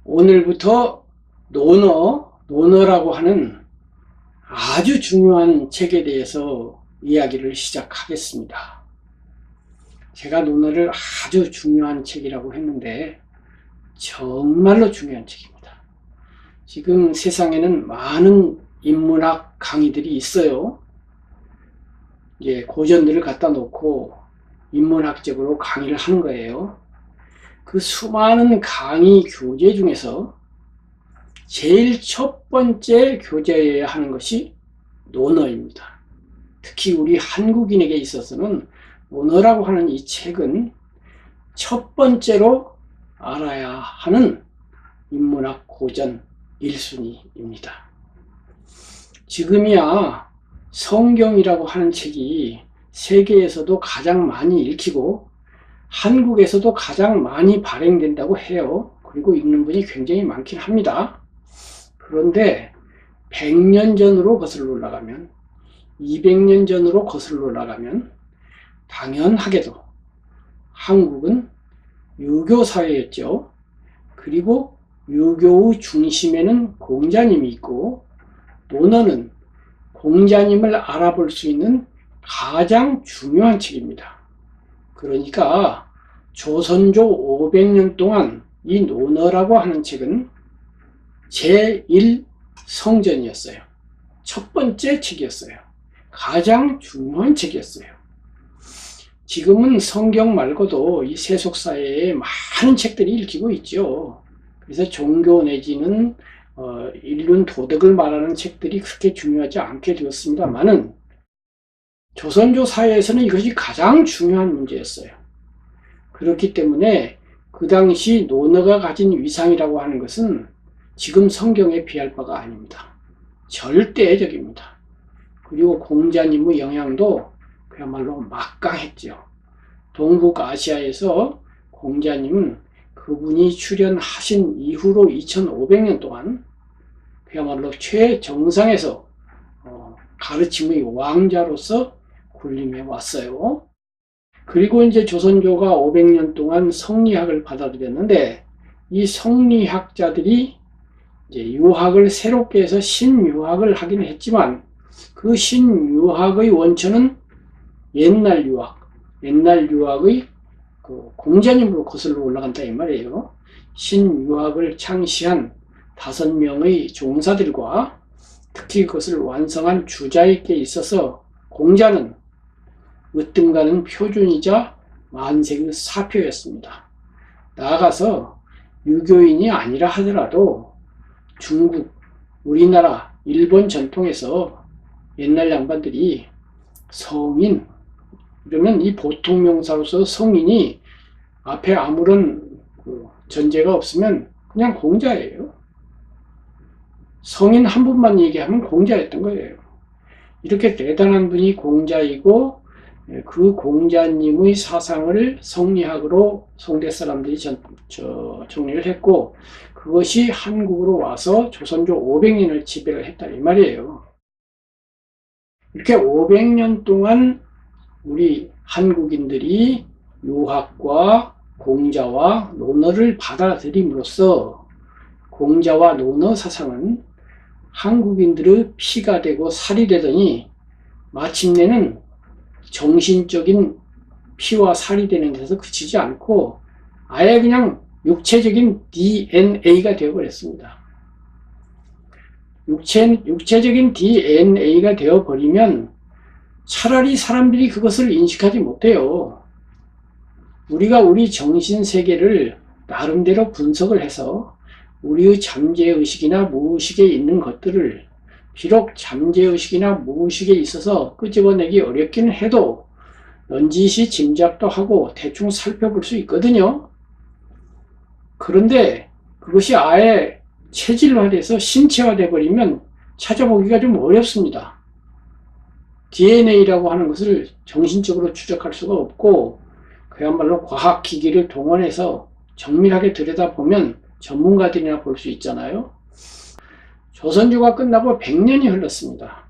오늘부터 논어라고 하는 아주 중요한 책에 대해서 이야기를 시작하겠습니다. 제가 논어를 아주 중요한 책이라고 했는데 정말로 중요한 책입니다. 지금 세상에는 많은 인문학 강의들이 있어요. 이제 고전들을 갖다 놓고 인문학적으로 강의를 하는 거예요. 그 수많은 강의 교재 중에서 제일 첫 번째 교재여야 하는 것이 논어입니다. 특히 우리 한국인에게 있어서는 논어라고 하는 이 책은 첫 번째로 알아야 하는 인문학 고전 1순위입니다. 지금이야 성경이라고 하는 책이 세계에서도 가장 많이 읽히고 한국에서도 가장 많이 발행된다고 해요. 그리고 읽는 분이 굉장히 많긴 합니다. 그런데 100년 전으로 거슬러 올라가면 200년 전으로 거슬러 올라가면 당연하게도 한국은 유교 사회였죠. 그리고 유교의 중심에는 공자님이 있고 논어는 공자님을 알아볼 수 있는 가장 중요한 책입니다. 그러니까 조선조 500년 동안 이 논어라고 하는 책은 제1성전이었어요. 첫 번째 책이었어요. 가장 중요한 책이었어요. 지금은 성경 말고도 이 세속사회에 많은 책들이 읽히고 있죠. 그래서 종교 내지는 인륜 도덕을 말하는 책들이 그렇게 중요하지 않게 되었습니다만은 조선조 사회에서는 이것이 가장 중요한 문제였어요. 그렇기 때문에 그 당시 논어가 가진 위상이라고 하는 것은 지금 성경에 비할 바가 아닙니다. 절대적입니다. 그리고 공자님의 영향도 그야말로 막강했죠. 동북아시아에서 공자님은 그분이 출현하신 이후로 2500년 동안 그야말로 최정상에서 가르침의 왕자로서 군림해 왔어요. 그리고 이제 조선조가 500년 동안 성리학을 받아들였는데 이 성리학자들이 이제 유학을 새롭게 해서 신유학을 하긴 했지만 그 신유학의 원천은 옛날 유학의 그 공자님으로 거슬러 올라간다 이 말이에요. 신유학을 창시한 5명의 종사들과 특히 그것을 완성한 주자에게 있어서 공자는 으뜸가는 표준이자 만세의 사표였습니다. 나아가서 유교인이 아니라 하더라도 중국, 우리나라, 일본 전통에서 옛날 양반들이 성인, 그러면 이 보통 명사로서 성인이 앞에 아무런 전제가 없으면 그냥 공자예요. 성인 한 분만 얘기하면 공자였던 거예요. 이렇게 대단한 분이 공자이고 그 공자님의 사상을 성리학으로 송대 사람들이 정리를 했고 그것이 한국으로 와서 조선조 500년을 지배를 했다 이 말이에요. 이렇게 500년 동안 우리 한국인들이 유학과 공자와 논어를 받아들임으로써 공자와 논어 사상은 한국인들의 피가 되고 살이 되더니 마침내는 정신적인 피와 살이 되는 데서 그치지 않고 아예 그냥 육체적인 DNA가 되어버렸습니다. 육체적인 DNA가 되어버리면 차라리 사람들이 그것을 인식하지 못해요. 우리가 우리 정신세계를 나름대로 분석을 해서 우리의 잠재의식이나 무의식에 있는 것들을 비록 잠재의식이나 무의식에 있어서 끄집어내기 어렵기는 해도 넌지시 짐작도 하고 대충 살펴볼 수 있거든요. 그런데 그것이 아예 체질화돼서 신체화돼 버리면 찾아보기가 좀 어렵습니다. DNA라고 하는 것을 정신적으로 추적할 수가 없고 그야말로 과학기기를 동원해서 정밀하게 들여다보면 전문가들이나 볼 수 있잖아요. 조선조가 끝나고 100년이 흘렀습니다.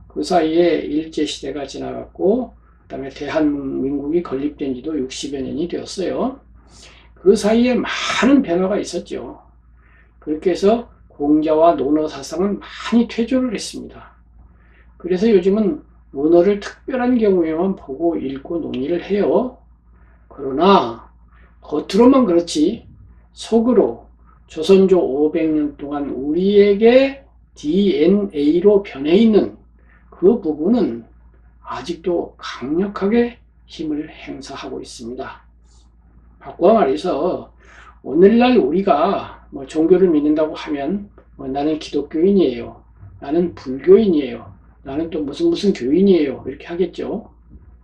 그 사이에 일제시대가 지나갔고 그 다음에 대한민국이 건립된 지도 60여 년이 되었어요. 그 사이에 많은 변화가 있었죠. 그렇게 해서 공자와 논어 사상은 많이 퇴조를 했습니다. 그래서 요즘은 논어를 특별한 경우에만 보고 읽고 논의를 해요. 그러나 겉으로만 그렇지 속으로 조선조 500년 동안 우리에게 DNA로 변해 있는 그 부분은 아직도 강력하게 힘을 행사하고 있습니다. 바꿔 말해서 오늘날 우리가 종교를 믿는다고 하면 나는 기독교인이에요. 나는 불교인이에요. 나는 또 무슨 교인이에요. 이렇게 하겠죠.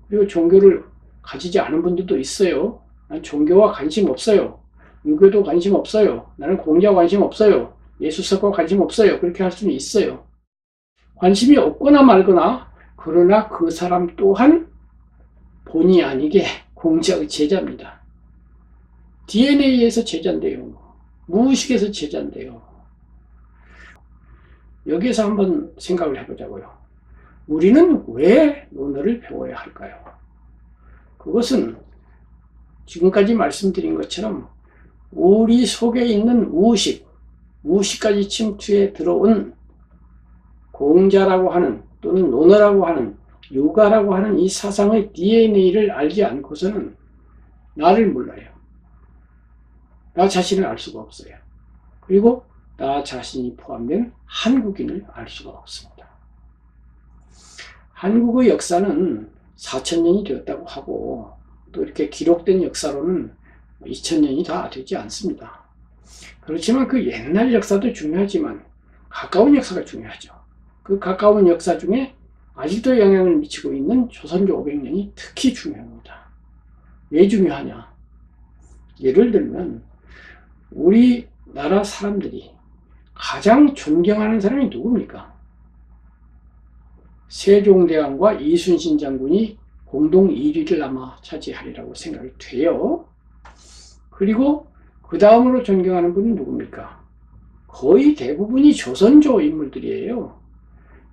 그리고 종교를 가지지 않은 분들도 있어요. 난 종교와 관심 없어요. 유교도 관심 없어요. 나는 공자와 관심 없어요. 예수석과 관심 없어요. 그렇게 할 수는 있어요. 관심이 없거나 말거나 그러나 그 사람 또한 본의 아니게 공자의 제자입니다. DNA에서 제자인데요. 무의식에서 제자인데요. 여기에서 한번 생각을 해보자고요. 우리는 왜 논어를 배워야 할까요? 그것은 지금까지 말씀드린 것처럼 우리 속에 있는 무의식까지 침투해 들어온 공자라고 하는 또는 논어라고 하는 유가라고 하는 이 사상의 DNA를 알지 않고서는 나를 몰라요. 나 자신을 알 수가 없어요. 그리고 나 자신이 포함된 한국인을 알 수가 없습니다. 한국의 역사는 4000년이 되었다고 하고 또 이렇게 기록된 역사로는 2000년이 다 되지 않습니다. 그렇지만 그 옛날 역사도 중요하지만 가까운 역사가 중요하죠. 그 가까운 역사 중에 아직도 영향을 미치고 있는 조선조 500년이 특히 중요합니다. 왜 중요하냐? 예를 들면 우리나라 사람들이 가장 존경하는 사람이 누굽니까? 세종대왕과 이순신 장군이 공동 1위를 아마 차지하리라고 생각이 돼요. 그리고 그 다음으로 존경하는 분이 누굽니까? 거의 대부분이 조선조 인물들이에요.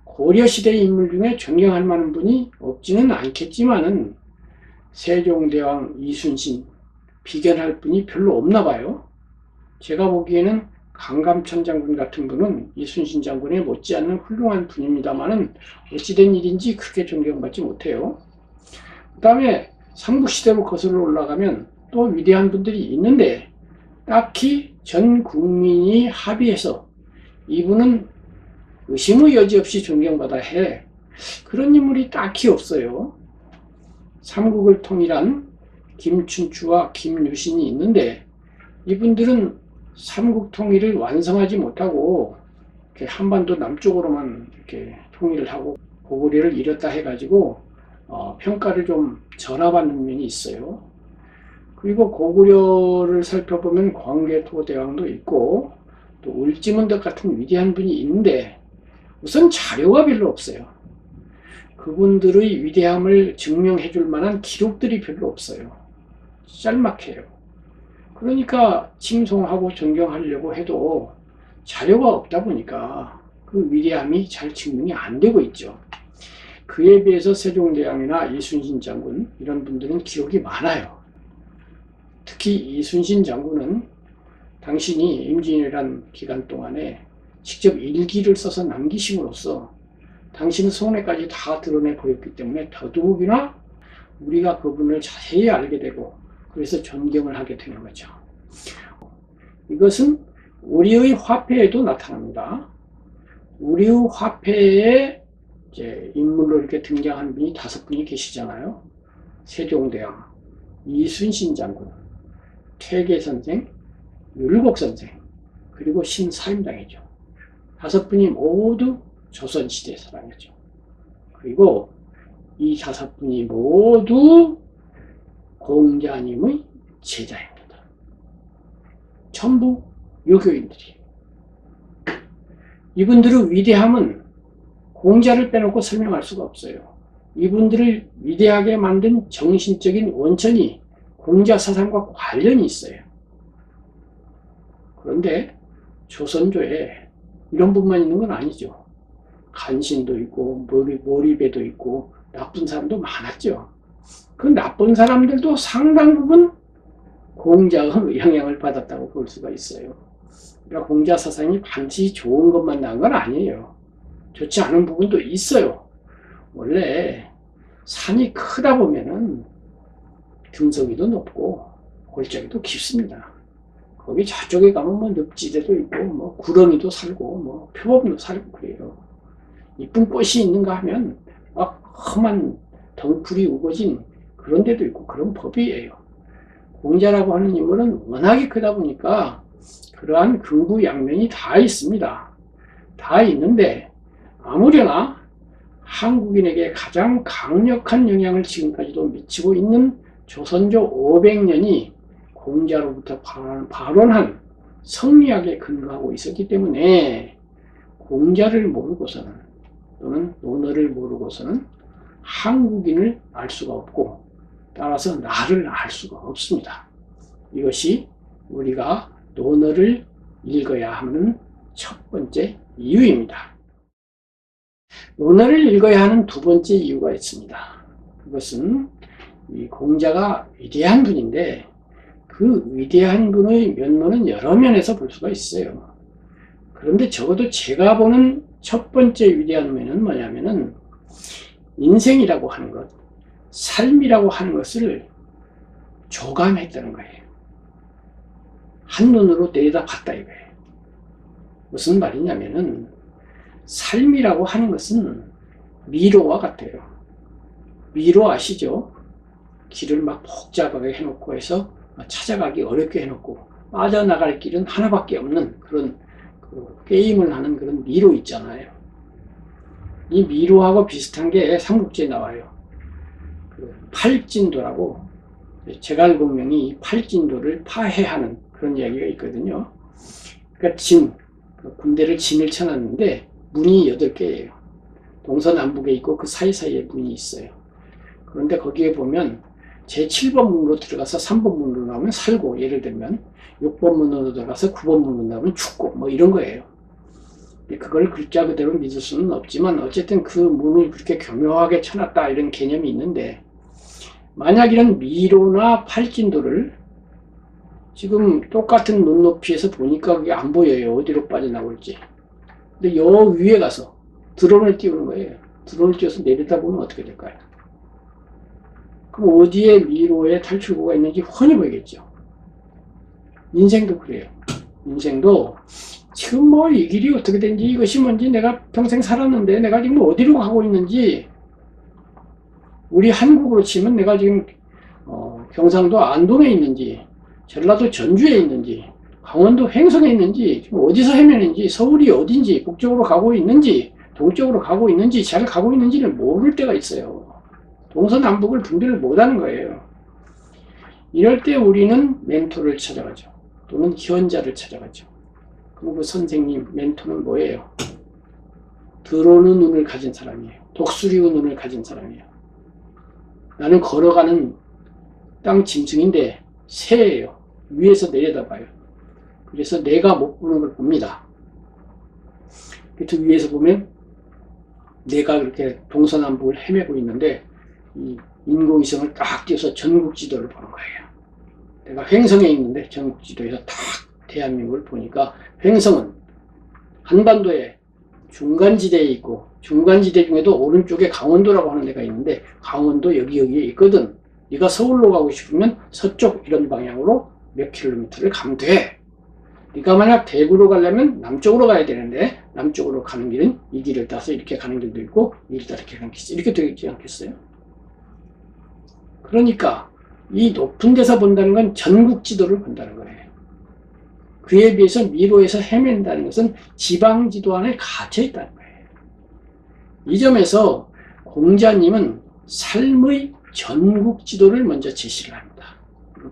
고려시대 인물 중에 존경할 만한 분이 없지는 않겠지만은 세종대왕, 이순신 비견할 분이 별로 없나 봐요. 제가 보기에는 강감천 장군 같은 분은 이순신 장군에 못지않는 훌륭한 분입니다만은 어찌된 일인지 크게 존경받지 못해요. 그 다음에 삼국시대로 거슬러 올라가면 또 위대한 분들이 있는데 딱히 전 국민이 합의해서 이분은 의심의 여지 없이 존경받아야 해. 그런 인물이 딱히 없어요. 삼국을 통일한 김춘추와 김유신이 있는데 이분들은 삼국 통일을 완성하지 못하고 이렇게 한반도 남쪽으로만 이렇게 통일을 하고 고구려를 잃었다 해가지고 평가를 좀 전화받는 면이 있어요. 그리고 고구려를 살펴보면 광개토대왕도 있고 또 울지문덕 같은 위대한 분이 있는데 우선 자료가 별로 없어요. 그분들의 위대함을 증명해 줄 만한 기록들이 별로 없어요. 짤막해요. 그러니까 칭송하고 존경하려고 해도 자료가 없다 보니까 그 위대함이 잘 증명이 안 되고 있죠. 그에 비해서 세종대왕이나 이순신 장군 이런 분들은 기록이 많아요. 특히 이순신 장군은 당신이 임진왜란 기간 동안에 직접 일기를 써서 남기심으로써 당신의 속내까지 다 드러내 보였기 때문에 더더욱이나 우리가 그분을 자세히 알게 되고 그래서 존경을 하게 되는 거죠. 이것은 우리의 화폐에도 나타납니다. 우리의 화폐에 이제 인물로 이렇게 등장한 분이 5분이 계시잖아요. 세종대왕, 이순신 장군, 퇴계선생, 율곡선생, 그리고 신사임당이죠. 5분이 모두 조선시대 사람이죠. 그리고 이 5분이 모두 공자님의 제자입니다. 전부 유교인들이. 이분들의 위대함은 공자를 빼놓고 설명할 수가 없어요. 이분들을 위대하게 만든 정신적인 원천이 공자 사상과 관련이 있어요. 그런데 조선조에 이런 분만 있는 건 아니죠. 간신도 있고 몰입에도 있고 나쁜 사람도 많았죠. 그 나쁜 사람들도 상당 부분 공자의 영향을 받았다고 볼 수가 있어요. 그러니까 공자 사상이 반드시 좋은 것만 나온 건 아니에요. 좋지 않은 부분도 있어요. 원래 산이 크다 보면은 등성이도 높고 골짜기도 깊습니다. 거기 저쪽에 가면 뭐 늪지대도 있고 뭐 구렁이도 살고 뭐 표범도 살고 그래요. 이쁜 꽃이 있는가 하면 막 험한 덩풀이 우거진 그런 데도 있고 그런 법이에요. 공자라고 하는 인물은 워낙에 크다 보니까 그러한 긍부양면이 다 있습니다. 다 있는데 아무려나 한국인에게 가장 강력한 영향을 지금까지도 미치고 있는 조선조 500년이 공자로부터 발원한 성리학에 근거하고 있었기 때문에 공자를 모르고서는 또는 논어를 모르고서는 한국인을 알 수가 없고 따라서 나를 알 수가 없습니다. 이것이 우리가 논어를 읽어야 하는 첫 번째 이유입니다. 논어를 읽어야 하는 두 번째 이유가 있습니다. 그것은 이 공자가 위대한 분인데 그 위대한 분의 면모는 여러 면에서 볼 수가 있어요. 그런데 적어도 제가 보는 첫 번째 위대한 면은 뭐냐면은 인생이라고 하는 것, 삶이라고 하는 것을 조감했다는 거예요. 한눈으로 내다봤다 이거예요. 무슨 말이냐면은 삶이라고 하는 것은 미로와 같아요. 미로 아시죠? 길을 막 복잡하게 해놓고 해서 찾아가기 어렵게 해놓고 빠져나갈 길은 하나밖에 없는 그런 게임을 하는 그런 미로 있잖아요. 이 미로하고 비슷한 게 삼국지에 나와요. 팔진도라고 제갈공명이 팔진도를 파해하는 그런 이야기가 있거든요. 그러니까 군대를 진을 쳐놨는데 문이 8개예요. 동서남북에 있고 그 사이사이에 문이 있어요. 그런데 거기에 보면 제7번 문으로 들어가서 3번 문으로 나오면 살고, 예를 들면 6번 문으로 들어가서 9번 문으로 나오면 죽고 뭐 이런 거예요. 그걸 글자 그대로 믿을 수는 없지만 어쨌든 그 문을 그렇게 교묘하게 쳐놨다 이런 개념이 있는데, 만약 이런 미로나 팔진도를 지금 똑같은 눈높이에서 보니까 그게 안 보여요. 어디로 빠져나올지. 근데 여 위에 가서 드론을 띄우는 거예요. 드론을 띄워서 내려다보면 어떻게 될까요? 그럼 어디에 미로에 탈출구가 있는지 훤히 보이겠죠. 인생도 그래요. 인생도 지금 뭐 이 길이 어떻게 된지, 이것이 뭔지, 내가 평생 살았는데 내가 지금 어디로 가고 있는지, 우리 한국으로 치면 내가 지금 경상도 안동에 있는지, 전라도 전주에 있는지, 강원도 횡성에 있는지, 지금 어디서 헤매는지, 서울이 어딘지, 북쪽으로 가고 있는지, 동쪽으로 가고 있는지, 잘 가고 있는지를 모를 때가 있어요. 동서남북을 분별을 못하는 거예요. 이럴 때 우리는 멘토를 찾아가죠. 또는 현자를 찾아가죠. 그럼 그 선생님, 멘토는 뭐예요? 들어오는 눈을 가진 사람이에요. 독수리의 눈을 가진 사람이에요. 나는 걸어가는 땅 짐승인데 새예요. 위에서 내려다봐요. 그래서 내가 못 보는 걸 봅니다. 그 위에서 보면 내가 그렇게 동서남북을 헤매고 있는데 이 인공위성을 딱 띄워서 전국지도를 보는 거예요. 내가 횡성에 있는데 전국지도에서 딱 대한민국을 보니까 횡성은 한반도의 중간지대에 있고, 중간지대 중에도 오른쪽에 강원도라고 하는 데가 있는데 강원도 여기에 있거든. 네가 서울로 가고 싶으면 서쪽 이런 방향으로 몇 킬로미터를 가면 돼. 네가 만약 대구로 가려면 남쪽으로 가야 되는데 남쪽으로 가는 길은 이 길을 따서 이렇게 가는 길도 있고 이 길을 따서 이렇게 가는 길도 이렇게 되지 않겠어요? 그러니까 이 높은 데서 본다는 건 전국 지도를 본다는 거예요. 그에 비해서 미로에서 헤맨다는 것은 지방 지도 안에 갇혀 있다는 거예요. 이 점에서 공자님은 삶의 전국 지도를 먼저 제시를 합니다.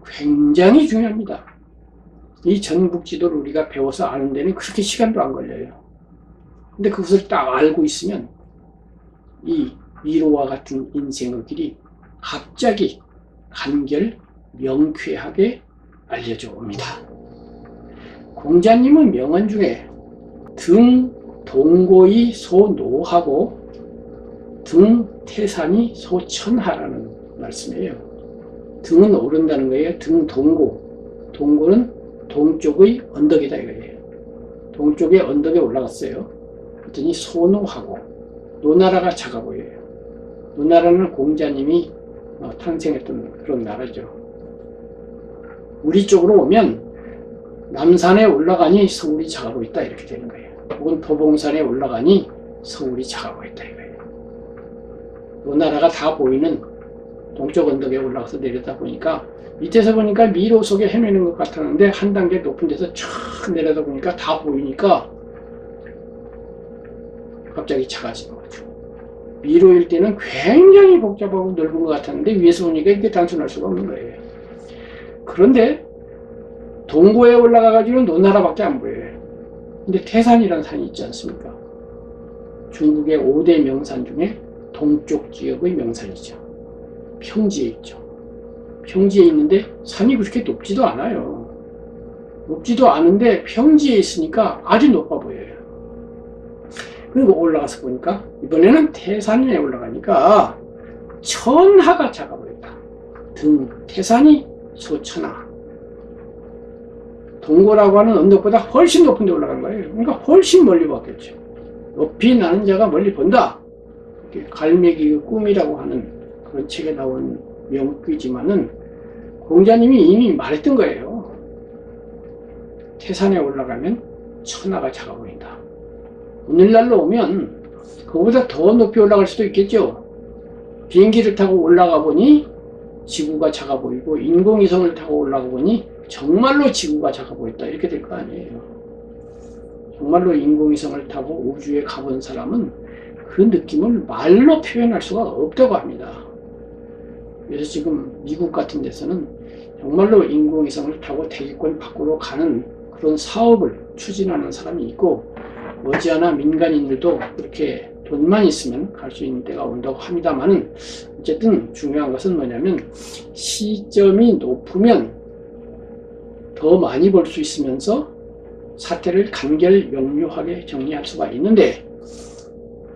굉장히 중요합니다. 이 전국 지도를 우리가 배워서 아는 데는 그렇게 시간도 안 걸려요. 근데 그것을 딱 알고 있으면 이 미로와 같은 인생의 길이 갑자기 간결 명쾌하게 알려져 옵니다. 공자님은 명언 중에 등 동고이 소노하고 등 태산이 소천하라는 말씀이에요. 등은 오른다는 거예요. 등 동고. 동고는 동쪽의 언덕이다 이거예요. 동쪽의 언덕에 올라갔어요. 그랬더니 소노하고 노나라가 작아 보여요. 노나라는 공자님이 탄생했던 그런 나라죠. 우리 쪽으로 오면 남산에 올라가니 서울이 작아 보인다 이렇게 되는 거예요. 혹은 도봉산에 올라가니 서울이 작아 보인다 이거예요. 노나라가 다 보이는 동쪽 언덕에 올라가서 내려다 보니까 밑에서 보니까 미로 속에 헤매는 것 같았는데 한 단계 높은 데서 촥 내려다 보니까 다 보이니까 갑자기 작아지는 거죠. 미로일 때는 굉장히 복잡하고 넓은 것 같았는데 위에서 보니까 이게 단순할 수가 없는 거예요. 그런데 동고에 올라가가지고는 노나라밖에 안 보여요. 근데 태산이라는 산이 있지 않습니까? 중국의 5대 명산 중에 동쪽 지역의 명산이죠. 평지에 있죠. 평지에 있는데 산이 그렇게 높지도 않아요. 높지도 않은데 평지에 있으니까 아주 높아 보여요. 그리고 올라가서 보니까 이번에는 태산에 올라가니까 천하가 작아 보였다. 태산이 소천하. 동고라고 하는 언덕보다 훨씬 높은 데 올라간 거예요. 그러니까 훨씬 멀리 봤겠죠. 높이 나는 자가 멀리 본다. 갈매기의 꿈이라고 하는 그런 책에 나온 명句지만은 공자님이 이미 말했던 거예요. 태산에 올라가면 천하가 작아 보인다. 오늘날로 오면 그거보다 더 높이 올라갈 수도 있겠죠. 비행기를 타고 올라가 보니 지구가 작아 보이고 인공위성을 타고 올라가 보니 정말로 지구가 작아 보였다 이렇게 될 거 아니에요. 정말로 인공위성을 타고 우주에 가본 사람은 그 느낌을 말로 표현할 수가 없다고 합니다. 그래서 지금 미국 같은 데서는 정말로 인공위성을 타고 대기권 밖으로 가는 그런 사업을 추진하는 사람이 있고 머지않아 민간인들도 그렇게 돈만 있으면 갈 수 있는 때가 온다고 합니다만은 어쨌든 중요한 것은 뭐냐면 시점이 높으면 더 많이 벌 수 있으면서 사태를 간결 명료하게 정리할 수가 있는데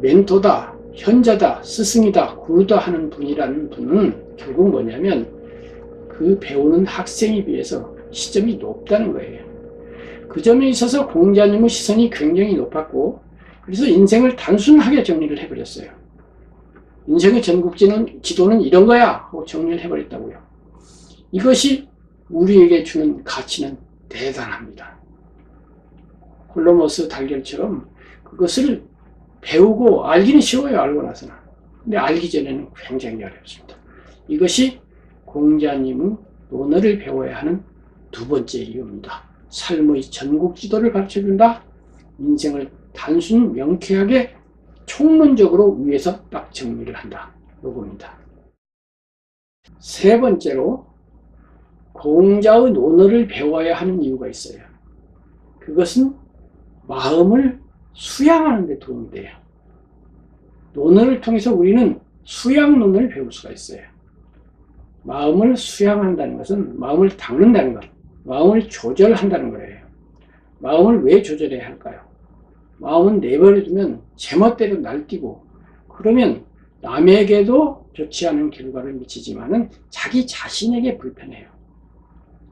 멘토다, 현자다, 스승이다, 구루다 하는 분이라는 분은 결국 뭐냐면 그 배우는 학생에 비해서 시점이 높다는 거예요. 그 점에 있어서 공자님의 시선이 굉장히 높았고 그래서 인생을 단순하게 정리를 해버렸어요. 인생의 전국지는 지도는 이런 거야 하고 정리를 해버렸다고요. 이것이 우리에게 주는 가치는 대단합니다. 홀로모스 달걀처럼 그것을 배우고 알기는 쉬워요. 알고 나서는. 근데 알기 전에는 굉장히 어렵습니다. 이것이 공자님의 논어를 배워야 하는 두 번째 이유입니다. 삶의 전국지도를 가르쳐준다. 인생을 단순 명쾌하게 총론적으로 위에서 딱 정리를 한다. 요겁니다. 세 번째로 공자의 논어를 배워야 하는 이유가 있어요. 그것은 마음을 수양하는 데 도움이 돼요. 논어를 통해서 우리는 수양론을 배울 수가 있어요. 마음을 수양한다는 것은 마음을 닦는다는 것, 마음을 조절한다는 거예요. 마음을 왜 조절해야 할까요? 마음은 내버려두면 제멋대로 날뛰고 그러면 남에게도 좋지 않은 결과를 미치지만은 자기 자신에게 불편해요.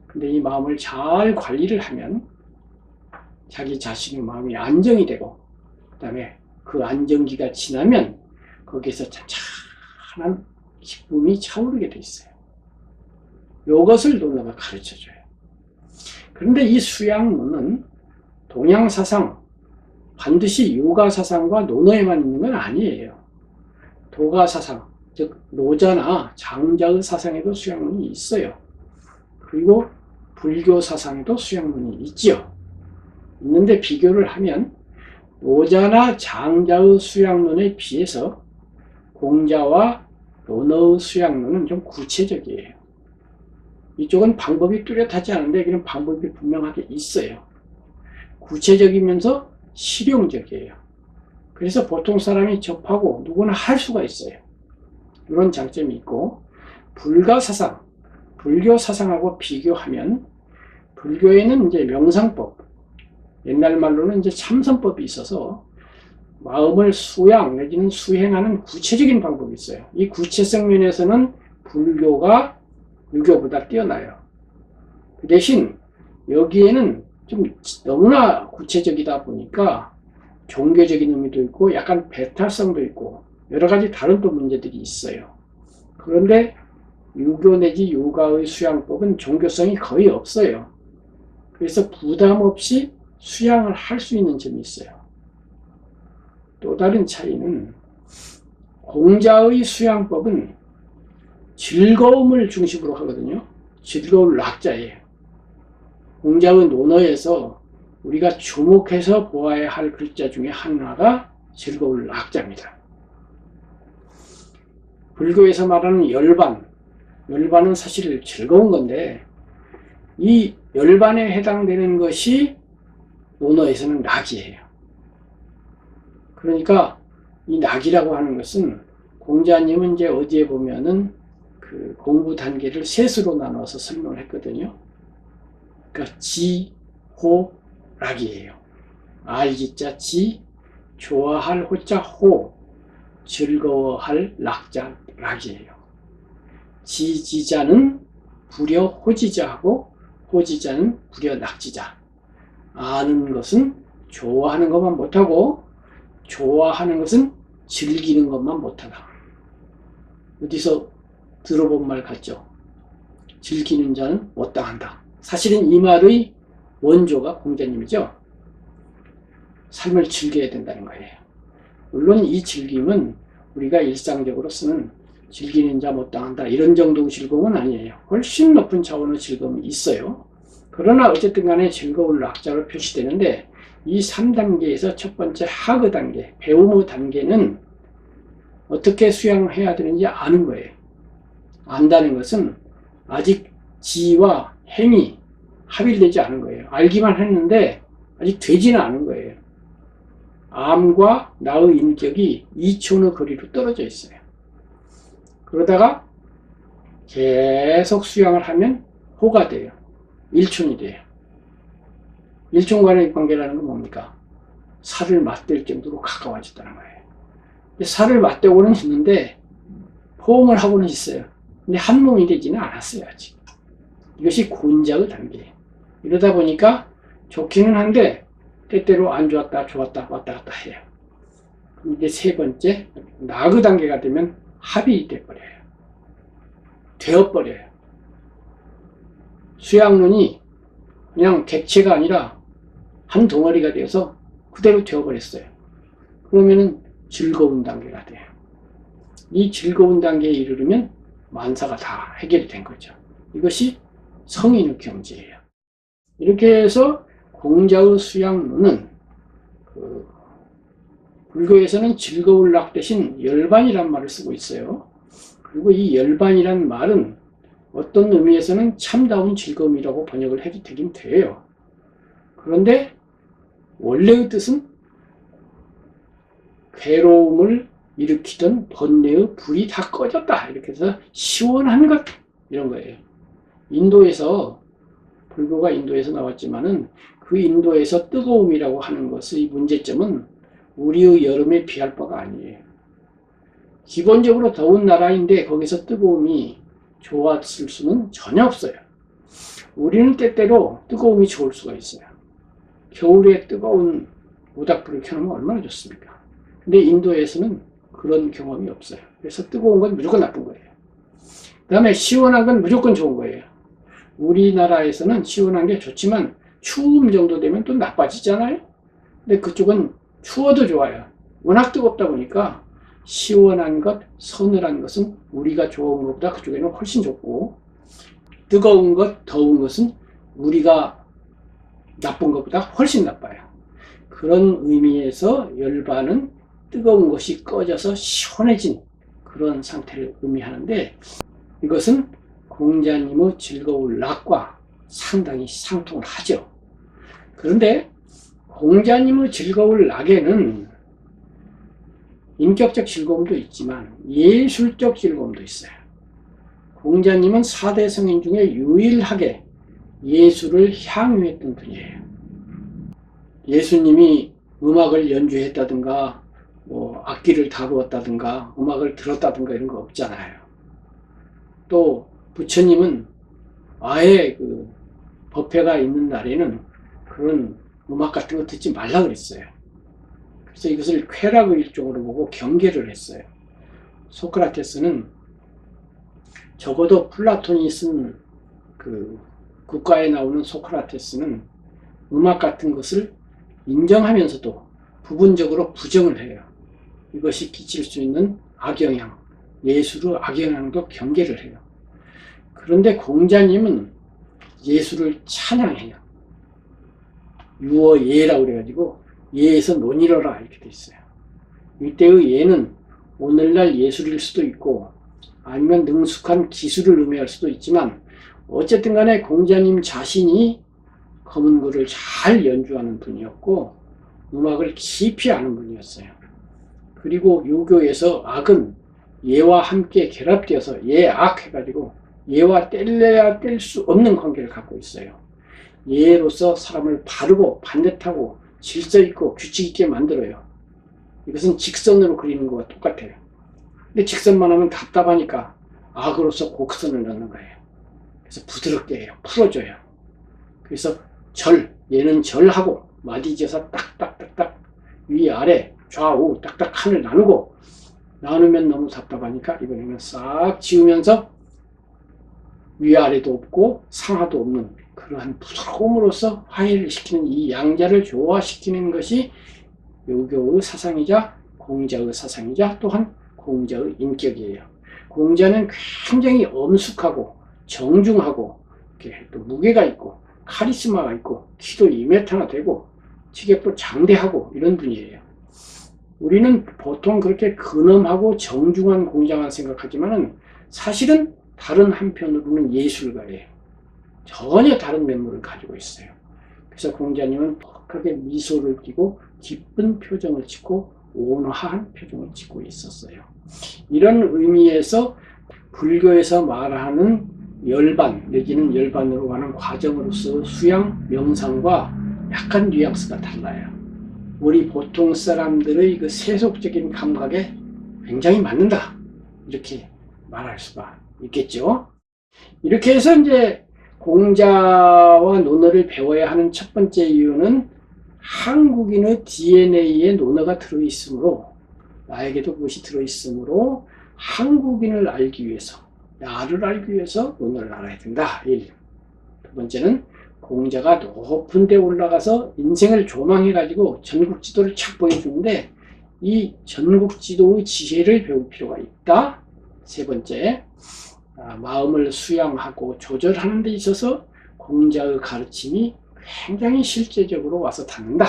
근데 이 마음을 잘 관리를 하면 자기 자신의 마음이 안정이 되고 그 다음에 그 안정기가 지나면 거기에서 찬찬한 기쁨이 차오르게 돼 있어요. 이것을 논어가 가르쳐줘요. 그런데 이 수양론은 동양사상, 반드시 요가사상과 논어에만 있는 건 아니에요. 도가사상, 즉 노자나 장자의 사상에도 수양론이 있어요. 그리고 불교 사상에도 수양론이 있지요. 있는데 비교를 하면 노자나 장자의 수양론에 비해서 공자와 논어의 수양론은 좀 구체적이에요. 이쪽은 방법이 뚜렷하지 않은데 여기는 방법이 분명하게 있어요. 구체적이면서 실용적이에요. 그래서 보통 사람이 접하고 누구나 할 수가 있어요. 이런 장점이 있고 불가사상, 불교 사상하고 비교하면 불교에는 이제 명상법, 옛날 말로는 이제 참선법이 있어서 마음을 수양 내지는 수행하는 구체적인 방법이 있어요. 이 구체성 면에서는 불교가 유교보다 뛰어나요. 그 대신 여기에는 좀 너무나 구체적이다 보니까 종교적인 의미도 있고 약간 배타성도 있고 여러 가지 다른 또 문제들이 있어요. 그런데 유교 내지 요가의 수양법은 종교성이 거의 없어요. 그래서 부담 없이 수양을 할 수 있는 점이 있어요. 또 다른 차이는 공자의 수양법은 즐거움을 중심으로 하거든요. 즐거울 낙자예요. 공자의 논어에서 우리가 주목해서 보아야 할 글자 중에 하나가 즐거울 낙자입니다. 불교에서 말하는 열반은 사실 즐거운 건데 이 열반에 해당되는 것이 논어에서는 낙이에요. 그러니까 이 낙이라고 하는 것은 공자님은 이제 어디에 보면은 그 공부 단계를 셋으로 나눠서 설명을 했거든요. 그러니까 지, 호, 락이에요. 알지자 지, 좋아할 호자 호, 즐거워할 락자 락이에요. 지지자는 불여 호지자하고 호지자는 불여 낙지자. 아는 것은 좋아하는 것만 못하고 좋아하는 것은 즐기는 것만 못하다. 어디서 들어본 말 같죠? 즐기는 자는 못당한다. 사실은 이 말의 원조가 공자님이죠. 삶을 즐겨야 된다는 거예요. 물론 이 즐김은 우리가 일상적으로 쓰는 즐기는 자 못당한다 이런 정도의 즐거움은 아니에요. 훨씬 높은 차원의 즐거움이 있어요. 그러나 어쨌든 간에 즐거울 낙자로 표시되는데 이 3단계에서 첫 번째 학의 단계, 배움의 단계는 어떻게 수양해야 되는지 아는 거예요. 안다는 것은 아직 지와 행이 합일되지 않은 거예요. 알기만 했는데 아직 되지는 않은 거예요. 암과 나의 인격이 2촌의 거리로 떨어져 있어요. 그러다가 계속 수양을 하면 호가 돼요. 1촌이 돼요. 1촌 간의 관계라는 건 뭡니까? 살을 맞댈 정도로 가까워졌다는 거예요. 살을 맞대고는 있는데 포옹을 하고는 있어요. 근데 한 몸이 되지는 않았어요. 아직. 이것이 곤자의 단계예요. 이러다 보니까 좋기는 한데 때때로 안 좋았다 좋았다 왔다 갔다 해요. 이제 세 번째 낙의 단계가 되면 합이 돼버려요. 되어버려요. 수양론이 그냥 객체가 아니라 한 덩어리가 되어서 그대로 되어버렸어요. 그러면은 즐거운 단계가 돼요. 이 즐거운 단계에 이르르면 만사가 다 해결이 된 거죠. 이것이 성인의 경지예요. 이렇게 해서 공자의 수양론은 불교에서는 즐거울 낙 대신 열반이란 말을 쓰고 있어요. 그리고 이 열반이란 말은 어떤 의미에서는 참다운 즐거움이라고 번역을 해도 되긴 돼요. 그런데 원래의 뜻은 괴로움을 일으키던 번뇌의 불이 다 꺼졌다. 이렇게 해서 시원한 것 이런 거예요. 인도에서 불교가 인도에서 나왔지만은 그 인도에서 뜨거움이라고 하는 것의 문제점은 우리의 여름에 비할 바가 아니에요. 기본적으로 더운 나라인데 거기서 뜨거움이 좋았을 수는 전혀 없어요. 우리는 때때로 뜨거움이 좋을 수가 있어요. 겨울에 뜨거운 모닥불을 켜놓으면 얼마나 좋습니까? 근데 인도에서는 그런 경험이 없어요. 그래서 뜨거운 건 무조건 나쁜 거예요. 그 다음에 시원한 건 무조건 좋은 거예요. 우리나라에서는 시원한 게 좋지만 추움 정도 되면 또 나빠지잖아요. 근데 그쪽은 추워도 좋아요. 워낙 뜨겁다 보니까 시원한 것, 서늘한 것은 우리가 좋은 것보다 그쪽에는 훨씬 좋고 뜨거운 것, 더운 것은 우리가 나쁜 것보다 훨씬 나빠요. 그런 의미에서 열반은 뜨거운 것이 꺼져서 시원해진 그런 상태를 의미하는데 이것은 공자님의 즐거울 낙과 상당히 상통을 하죠. 그런데 공자님의 즐거울 낙에는 인격적 즐거움도 있지만 예술적 즐거움도 있어요. 공자님은 4대 성인 중에 유일하게 예술을 향유했던 분이에요. 예수님이 음악을 연주했다든가 악기를 다루었다든가 음악을 들었다든가 이런 거 없잖아요. 또 부처님은 아예 그 법회가 있는 날에는 그런 음악 같은 거 듣지 말라 그랬어요. 그래서 이것을 쾌락의 일종으로 보고 경계를 했어요. 소크라테스는 적어도 플라톤이 쓴 그 국가에 나오는 소크라테스는 음악 같은 것을 인정하면서도 부분적으로 부정을 해요. 이것이 끼칠 수 있는 악영향, 예술의 악영향도 경계를 해요. 그런데 공자님은 예술을 찬양해요. 유어예라고 그래가지고 예에서 논이러라 이렇게 돼 있어요. 이때의 예는 오늘날 예술일 수도 있고 아니면 능숙한 기술을 의미할 수도 있지만 어쨌든 간에 공자님 자신이 검은구를 잘 연주하는 분이었고 음악을 깊이 아는 분이었어요. 그리고 유교에서 악은 예와 함께 결합되어서 예악 해가지고 예와 뗄래야 뗄 수 없는 관계를 갖고 있어요. 예로서 사람을 바르고 반듯하고 질서 있고 규칙 있게 만들어요. 이것은 직선으로 그리는 것과 똑같아요. 근데 직선만 하면 답답하니까 악으로서 곡선을 넣는 거예요. 그래서 부드럽게 해요. 풀어줘요. 그래서 얘는 절하고 마디지어서 딱딱딱딱 위아래 좌우 딱딱 칸을 나누고 나누면 너무 답답하니까 이번에는 싹 지우면서 위아래도 없고 상하도 없는 그러한 부드러움으로써 화해를 시키는 이 양자를 조화시키는 것이 유교의 사상이자 공자의 사상이자 또한 공자의 인격이에요. 공자는 굉장히 엄숙하고 정중하고 이렇게 또 무게가 있고 카리스마가 있고 키도 2m나 되고 체격도 장대하고 이런 분이에요. 우리는 보통 그렇게 근엄하고 정중한 공자만 생각하지만은 사실은 다른 한편으로는 예술가예요. 전혀 다른 면모를 가지고 있어요. 그래서 공자님은 퍽하게 미소를 띠고 기쁜 표정을 짓고 온화한 표정을 짓고 있었어요. 이런 의미에서 불교에서 말하는 열반 내지는 열반으로 가는 과정으로서 수양, 명상과 약간 뉘앙스가 달라요. 우리 보통 사람들의 그 세속적인 감각에 굉장히 맞는다. 이렇게 말할 수가 있겠죠. 이렇게 해서 이제 공자와 논어를 배워야 하는 첫 번째 이유는 한국인의 DNA에 논어가 들어있으므로 나에게도 그것이 들어있으므로 한국인을 알기 위해서 나를 알기 위해서 논어를 알아야 된다. 1. 두 번째는 공자가 높은 데 올라가서 인생을 조망해가지고 전국지도를 착 보여주는데 이 전국지도의 지혜를 배울 필요가 있다. 세 번째, 마음을 수양하고 조절하는 데 있어서 공자의 가르침이 굉장히 실제적으로 와서 닿는다.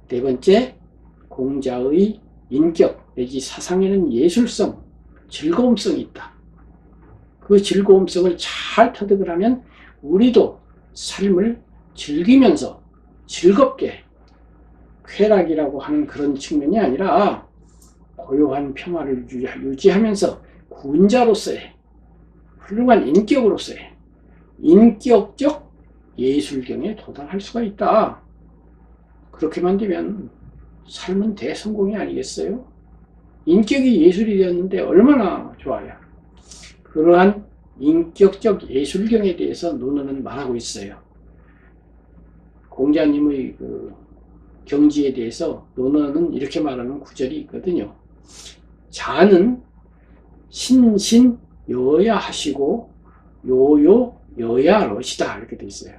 네 번째, 공자의 인격 내지 사상에는 예술성, 즐거움성이 있다. 그 즐거움성을 잘 터득을 하면 우리도 삶을 즐기면서 즐겁게 쾌락이라고 하는 그런 측면이 아니라 고요한 평화를 유지하면서 군자로서의 훌륭한 인격으로서의 인격적 예술경에 도달할 수가 있다. 그렇게만 되면 삶은 대성공이 아니겠어요? 인격이 예술이 되었는데 얼마나 좋아요. 그러한 인격적 예술경에 대해서 논어는 말하고 있어요. 공자님의 그 경지에 대해서 논어는 이렇게 말하는 구절이 있거든요. 자는 신신 여야 하시고 요요 여야 롯이다 이렇게 돼 있어요.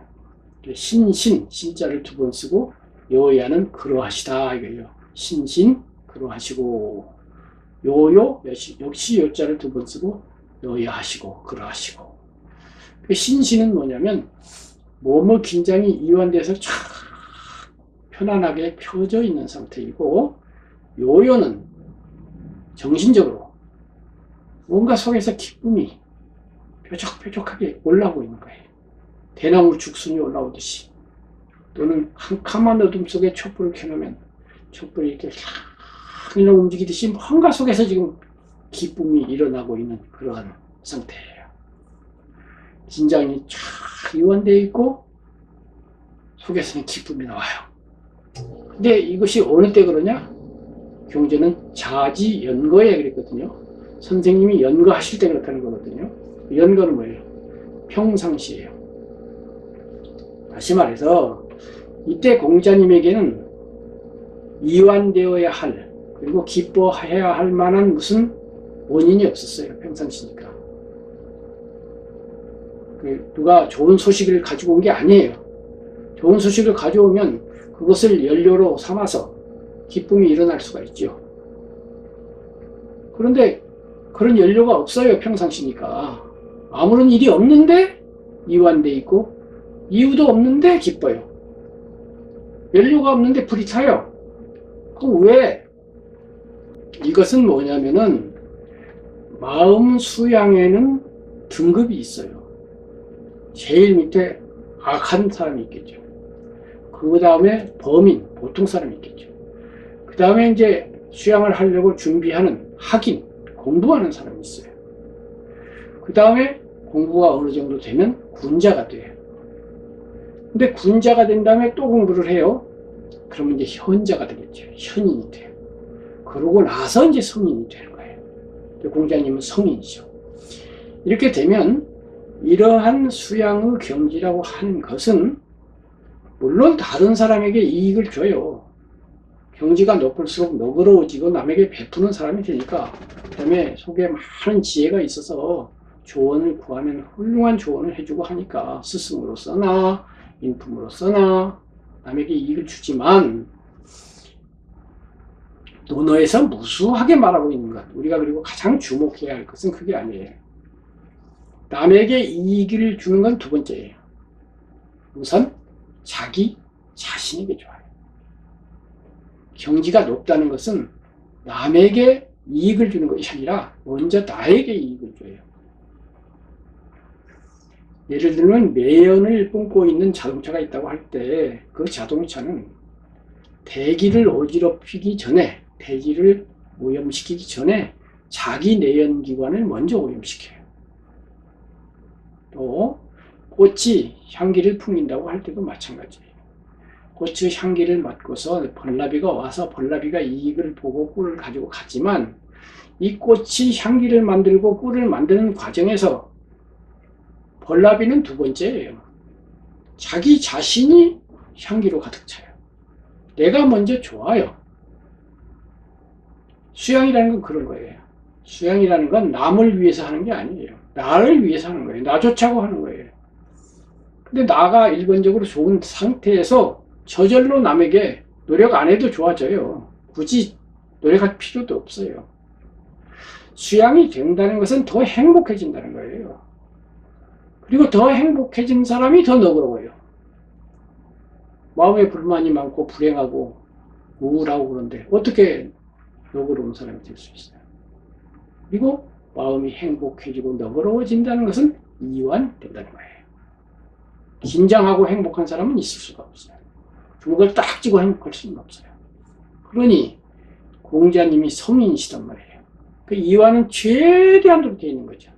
신신 신자를 두 번 쓰고 여야는 그러하시다 이거예요. 신신 그러하시고 요요 역시 요자를 두 번 쓰고 여야하시고 그러하시고. 신신은 뭐냐면 몸의 긴장이 이완돼서 쫙 편안하게 펴져 있는 상태이고 요요는 정신적으로 뭔가 속에서 기쁨이 뾰족뾰족하게 올라오고 있는 거예요. 대나무 죽순이 올라오듯이 또는 한 캄한 어둠 속에 촛불을 켜놓으면 촛불이 이렇게 쫙 움직이듯이 뭔가 속에서 지금 기쁨이 일어나고 있는 그러한 상태예요. 긴장이 쫙 이완되어 있고 속에서는 기쁨이 나와요. 근데 이것이 어느 때 그러냐? 경제는 자지연거에 그랬거든요. 선생님이 연거하실 때 그렇다는 거거든요. 연거는 뭐예요? 평상시예요. 다시 말해서 이때 공자님에게는 이완되어야 할, 그리고 기뻐해야 할 만한 무슨 원인이 없었어요. 평상시니까. 누가 좋은 소식을 가지고 온 게 아니에요. 좋은 소식을 가져오면 그것을 연료로 삼아서 기쁨이 일어날 수가 있죠. 그런데 그런 연료가 없어요. 평상시니까. 아무런 일이 없는데 이완돼 있고 이유도 없는데 기뻐요. 연료가 없는데 불이 타요. 그 왜? 이것은 뭐냐면은 마음 수양에는 등급이 있어요. 제일 밑에 악한 사람이 있겠죠. 그 다음에 범인, 보통 사람이 있겠죠. 그 다음에 이제 수양을 하려고 준비하는 학인, 공부하는 사람이 있어요. 그 다음에 공부가 어느 정도 되면 군자가 돼요. 근데 군자가 된 다음에 또 공부를 해요. 그러면 이제 현자가 되겠죠. 현인이 돼요. 그러고 나서 이제 성인이 되는 거예요. 공자님은 성인이죠. 이렇게 되면 이러한 수양의 경지라고 하는 것은 물론 다른 사람에게 이익을 줘요. 경지가 높을수록 너그러워지고 남에게 베푸는 사람이 되니까, 그 다음에 속에 많은 지혜가 있어서 조언을 구하면 훌륭한 조언을 해주고 하니까 스승으로서나 인품으로서나 남에게 이익을 주지만, 논어에서 무수하게 말하고 있는 것, 우리가 그리고 가장 주목해야 할 것은 그게 아니에요. 남에게 이익을 주는 건 두 번째예요. 우선 자기 자신에게 좋아요. 경지가 높다는 것은 남에게 이익을 주는 것이 아니라 먼저 나에게 이익을 줘요. 예를 들면 매연을 뿜고 있는 자동차가 있다고 할 때 그 자동차는 대기를 어지럽히기 전에, 대기를 오염시키기 전에 자기 내연기관을 먼저 오염시켜요. 또 꽃이 향기를 풍긴다고 할 때도 마찬가지예요. 꽃의 향기를 맡고서 벌나비가 와서 벌나비가 이익을 보고 꿀을 가지고 가지만, 이 꽃이 향기를 만들고 꿀을 만드는 과정에서 벌나비는 두 번째예요. 자기 자신이 향기로 가득 차요. 내가 먼저 좋아요. 수양이라는 건 그런 거예요. 수양이라는 건 남을 위해서 하는 게 아니에요. 나를 위해서 하는 거예요. 나 좋자고 하는 거예요. 근데 나가 일반적으로 좋은 상태에서 저절로 남에게 노력 안 해도 좋아져요. 굳이 노력할 필요도 없어요. 수양이 된다는 것은 더 행복해진다는 거예요. 그리고 더 행복해진 사람이 더 너그러워요. 마음에 불만이 많고 불행하고 우울하고 그런데 어떻게 너그러운 사람이 될 수 있어요? 그리고 마음이 행복해지고 너그러워진다는 것은 이완된다는 거예요. 긴장하고 행복한 사람은 있을 수가 없어요. 주먹을 딱 쥐고 행복할 수는 없어요. 그러니 공자님이 성인이시단 말이에요. 그 이완은 최대한으로 되어 있는 거죠.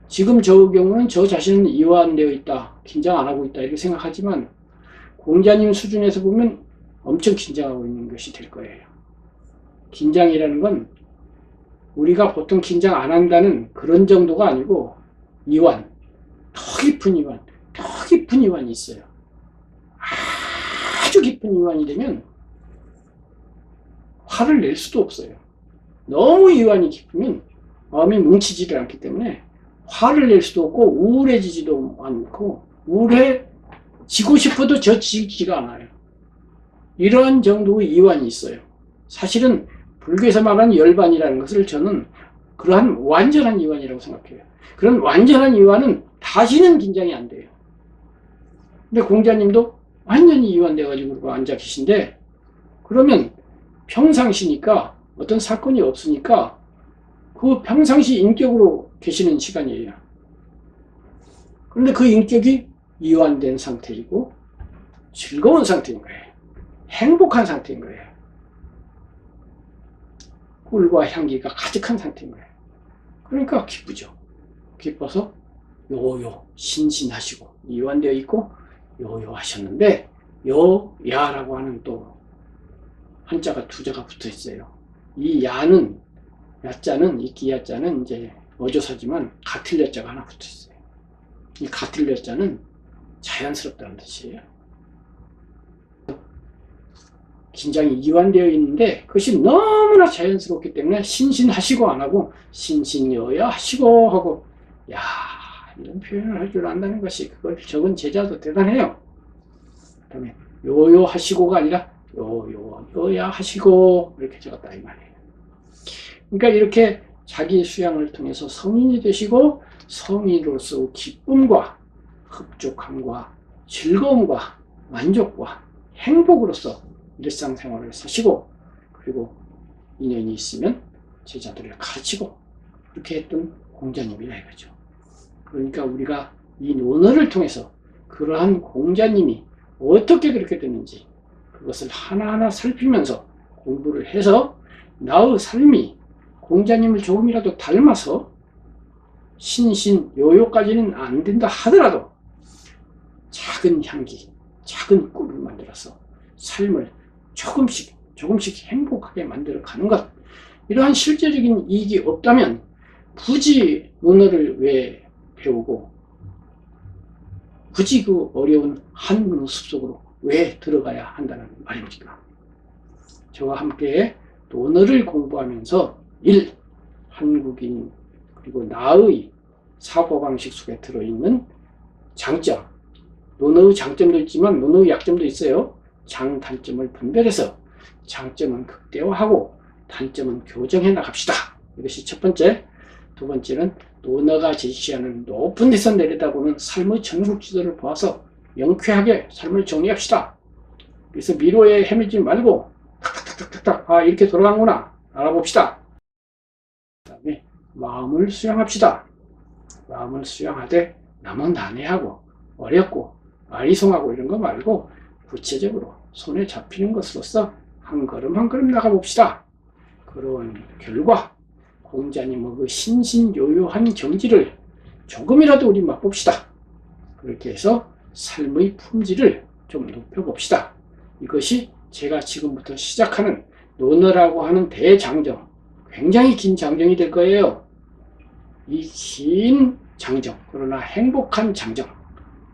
지금 저 경우는 저 자신은 이완되어 있다, 긴장 안 하고 있다 이렇게 생각하지만 공자님 수준에서 보면 엄청 긴장하고 있는 것이 될 거예요. 긴장이라는 건 우리가 보통 긴장 안 한다는 그런 정도가 아니고 이완, 더 깊은 이완, 더 깊은 이완이 있어요. 아주 깊은 이완이 되면 화를 낼 수도 없어요. 너무 이완이 깊으면 마음이 뭉치지를 않기 때문에 화를 낼 수도 없고 우울해지지도 않고 우울해지고 싶어도 지지가 않아요. 이런 정도의 이완이 있어요. 사실은 불교에서 말하는 열반이라는 것을 저는 그러한 완전한 이완이라고 생각해요. 그런 완전한 이완은 다시는 긴장이 안 돼요. 근데 공자님도 완전히 이완돼가지고 앉아 계신데, 그러면 평상시니까 어떤 사건이 없으니까 그 평상시 인격으로 계시는 시간이에요. 그런데 그 인격이 이완된 상태이고 즐거운 상태인 거예요. 행복한 상태인 거예요. 꿀과 향기가 가득한 상태인 거예요. 그러니까 기쁘죠. 기뻐서 요요 신신하시고 이완되어 있고 요요하셨는데, 요야라고 하는 또 한자가 두 자가 붙어 있어요. 이 야는, 야자는, 이 기야자는 이제 어조사지만 같을 여자가 하나 붙어 있어요. 이 같을 여자는 자연스럽다는 뜻이에요. 긴장이 이완되어 있는데 그것이 너무나 자연스럽기 때문에 신신하시고 안 하고 신신여여 하시고 하고, 야, 이런 표현을 할 줄 안다는 것이 그걸 적은 제자도 대단해요. 그 다음에 요요 하시고가 아니라 요야 하시고 이렇게 적었다 이 말이에요. 그러니까 이렇게 자기 수양을 통해서 성인이 되시고 성인으로서 기쁨과 흡족함과 즐거움과 만족과 행복으로서 일상생활을 사시고, 그리고 인연이 있으면 제자들을 가르치고 이렇게 했던 공자님이라 이거죠. 그러니까 우리가 이 논어를 통해서 그러한 공자님이 어떻게 그렇게 됐는지 그것을 하나하나 살피면서 공부를 해서 나의 삶이 공자님을 조금이라도 닮아서 신신요요까지는 안 된다 하더라도 작은 향기, 작은 꿀을 만들어서 삶을 조금씩 행복하게 만들어가는 것, 이러한 실제적인 이익이 없다면 굳이 논어를 왜 배우고 굳이 그 어려운 한문의 숲속으로 왜 들어가야 한다는 말입니까? 저와 함께 논어를 공부하면서 한국인 그리고 나의 사고방식 속에 들어있는 장점, 논어의 장점도 있지만 논어의 약점도 있어요. 장단점을 분별해서 장점은 극대화하고 단점은 교정해 나갑시다. 이것이 첫 번째. 두 번째는 논어가 제시하는 높은 데서 내려다보는 삶의 전국지도를 보아서 명쾌하게 삶을 정리합시다. 그래서 미로에 헤매지 말고 탁탁탁탁탁 이렇게 돌아가는구나 알아봅시다. 그 다음에 마음을 수양합시다. 마음을 수양하되 남은 난해하고 어렵고 아리송하고 이런 거 말고 구체적으로 손에 잡히는 것으로서 한 걸음 한 걸음 나가봅시다. 그런 결과 공자님의 그 신신요요한 경지를 조금이라도 우리 맛봅시다. 그렇게 해서 삶의 품질을 좀 높여봅시다. 이것이 제가 지금부터 시작하는 논어라고 하는 대장정, 굉장히 긴 장정이 될 거예요. 이 긴 장정, 그러나 행복한 장정.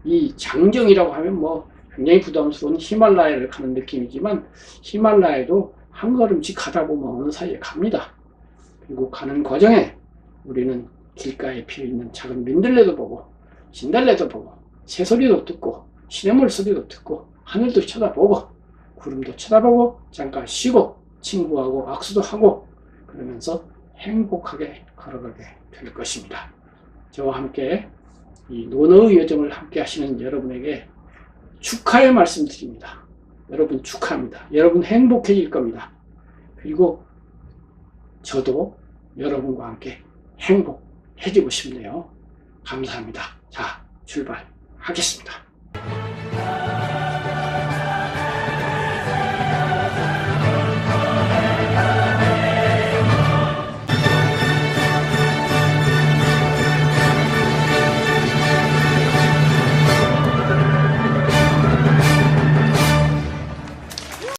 이 장정이라고 하면 뭐 굉장히 부담스러운 히말라야를 가는 느낌이지만 히말라야도 한 걸음씩 가다 보면 어느 사이에 갑니다. 그리고 가는 과정에 우리는 길가에 피어있는 작은 민들레도 보고 진달래도 보고 새소리도 듣고 시냇물 소리도 듣고 하늘도 쳐다보고 구름도 쳐다보고 잠깐 쉬고 친구하고 악수도 하고 그러면서 행복하게 걸어가게 될 것입니다. 저와 함께 이 논어의 여정을 함께 하시는 여러분에게 축하의 말씀 드립니다. 여러분 축하합니다. 여러분 행복해질 겁니다. 그리고 저도 여러분과 함께 행복해지고 싶네요. 감사합니다. 자, 출발하겠습니다.